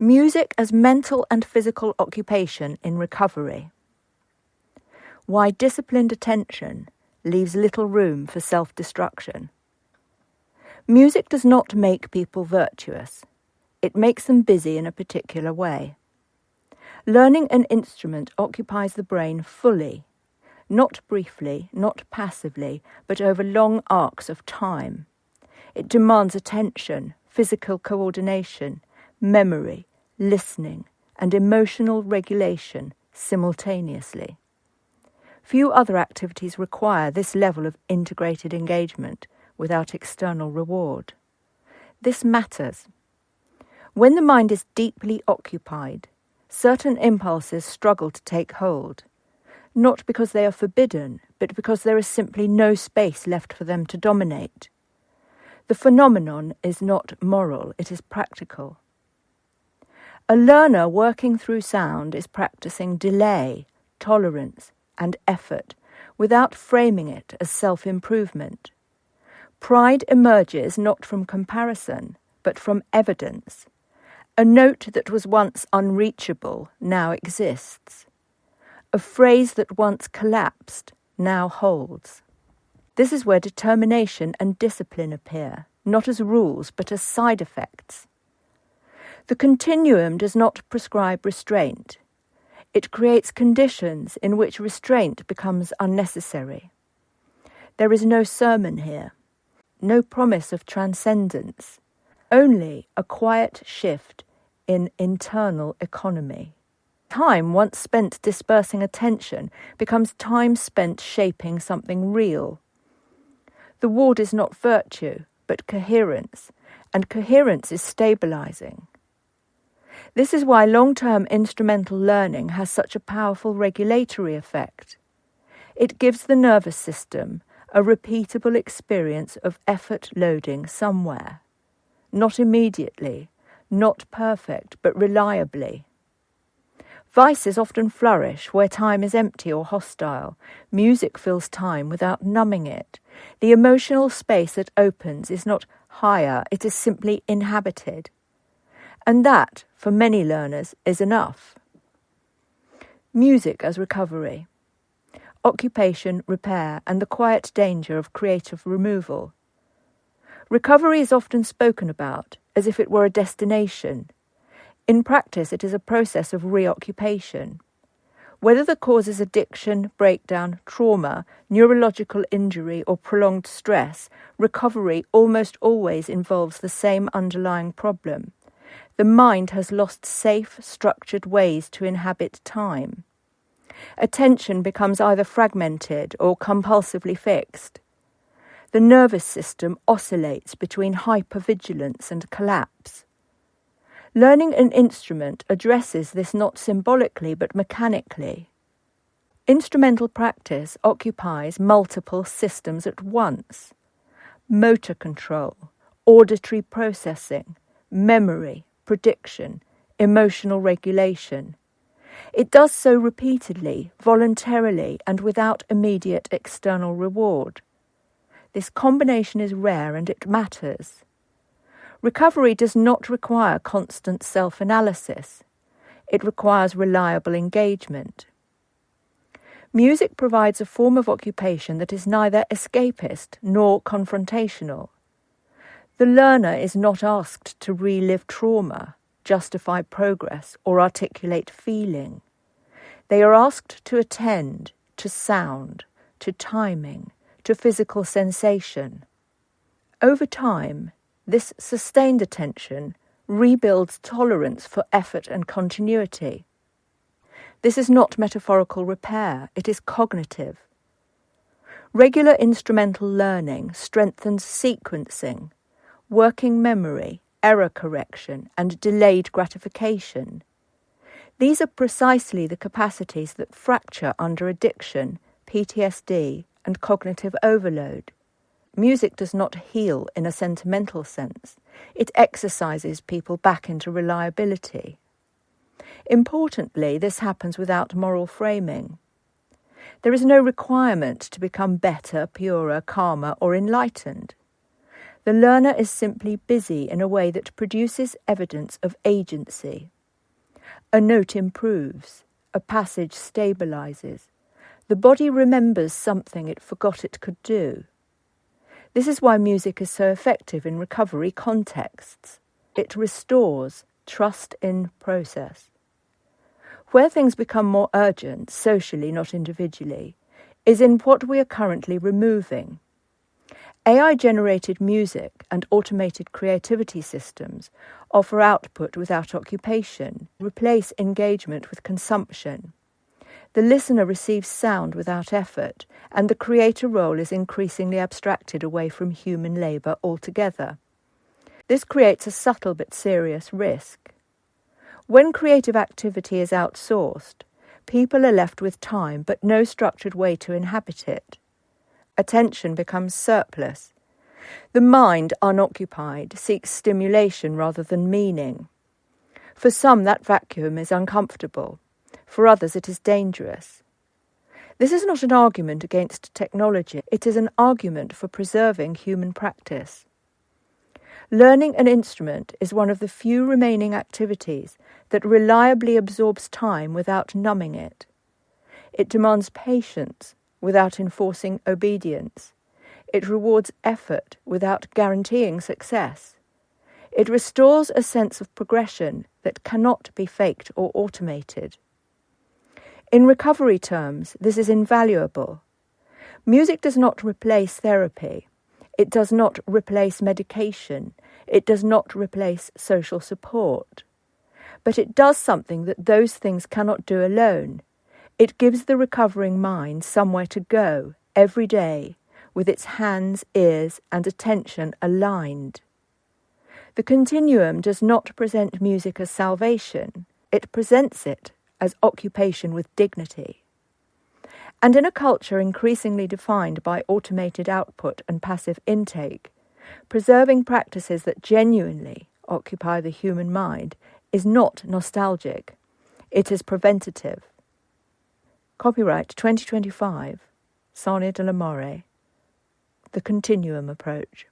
Music as mental and physical occupation in recovery. Why disciplined attention leaves little room for self-destruction. Music does not make people virtuous. It makes them busy in a particular way. Learning an instrument occupies the brain fully, not briefly, not passively, but over long arcs of time. It demands attention, physical coordination, memory, listening, and emotional regulation simultaneously. Few other activities require this level of integrated engagement without external reward. This matters. When the mind is deeply occupied, certain impulses struggle to take hold, not because they are forbidden, but because there is simply no space left for them to dominate. The phenomenon is not moral, it is practical. A learner working through sound is practising delay, tolerance, and effort without framing it as self-improvement. Pride emerges not from comparison, but from evidence. A note that was once unreachable now exists. A phrase that once collapsed now holds. This is where determination and discipline appear, not as rules, but as side-effects. The continuum does not prescribe restraint. It creates conditions in which restraint becomes unnecessary. There is no sermon here, no promise of transcendence, only a quiet shift in internal economy. Time once spent dispersing attention becomes time spent shaping something real. The ward is not virtue, but coherence, and coherence is stabilizing. This is why long-term instrumental learning has such a powerful regulatory effect. It gives the nervous system a repeatable experience of effort loading somewhere. Not immediately, not perfect, but reliably. Vices often flourish where time is empty or hostile. Music fills time without numbing it. The emotional space that opens is not higher, it is simply inhabited. And that, for many learners, is enough. Music as recovery. Occupation, repair, and the quiet danger of creative removal. Recovery is often spoken about as if it were a destination. In practice, it is a process of reoccupation. Whether the cause is addiction, breakdown, trauma, neurological injury, or prolonged stress, recovery almost always involves the same underlying problem. The mind has lost safe, structured ways to inhabit time. Attention becomes either fragmented or compulsively fixed. The nervous system oscillates between hypervigilance and collapse. Learning an instrument addresses this not symbolically but mechanically. Instrumental practice occupies multiple systems at once: motor control, auditory processing, memory, prediction, emotional regulation. It does so repeatedly, voluntarily, and without immediate external reward. This combination is rare and it matters. Recovery does not require constant self-analysis. It requires reliable engagement. Music provides a form of occupation that is neither escapist nor confrontational. The learner is not asked to relive trauma, justify progress, or articulate feeling. They are asked to attend to sound, to timing, to physical sensation. Over time, this sustained attention rebuilds tolerance for effort and continuity. This is not metaphorical repair, it is cognitive. Regular instrumental learning strengthens sequencing, working memory, error correction, and delayed gratification. These are precisely the capacities that fracture under addiction, PTSD, and cognitive overload. Music does not heal in a sentimental sense. It exercises people back into reliability. Importantly, this happens without moral framing. There is no requirement to become better, purer, calmer, or enlightened. The learner is simply busy in a way that produces evidence of agency. A note improves, a passage stabilizes, the body remembers something it forgot it could do. This is why music is so effective in recovery contexts. It restores trust in process. Where things become more urgent, socially, not individually, is in what we are currently removing. AI-generated music and automated creativity systems offer output without occupation, replace engagement with consumption. The listener receives sound without effort, and the creator role is increasingly abstracted away from human labour altogether. This creates a subtle but serious risk. When creative activity is outsourced, people are left with time but no structured way to inhabit it. Attention becomes surplus. The mind, unoccupied, seeks stimulation rather than meaning. For some, that vacuum is uncomfortable. For others, it is dangerous. This is not an argument against technology. It is an argument for preserving human practice. Learning an instrument is one of the few remaining activities that reliably absorbs time without numbing it. It demands patience without enforcing obedience. It rewards effort without guaranteeing success. It restores a sense of progression that cannot be faked or automated. In recovery terms, this is invaluable. Music does not replace therapy. It does not replace medication. It does not replace social support. But it does something that those things cannot do alone. It gives the recovering mind somewhere to go every day, with its hands, ears, and attention aligned. The Continuum does not present music as salvation. It presents it as occupation with dignity. And in a culture increasingly defined by automated output and passive intake, preserving practices that genuinely occupy the human mind is not nostalgic. It is preventative. Copyright 2025, Sonia de la More, The Continuum Approach.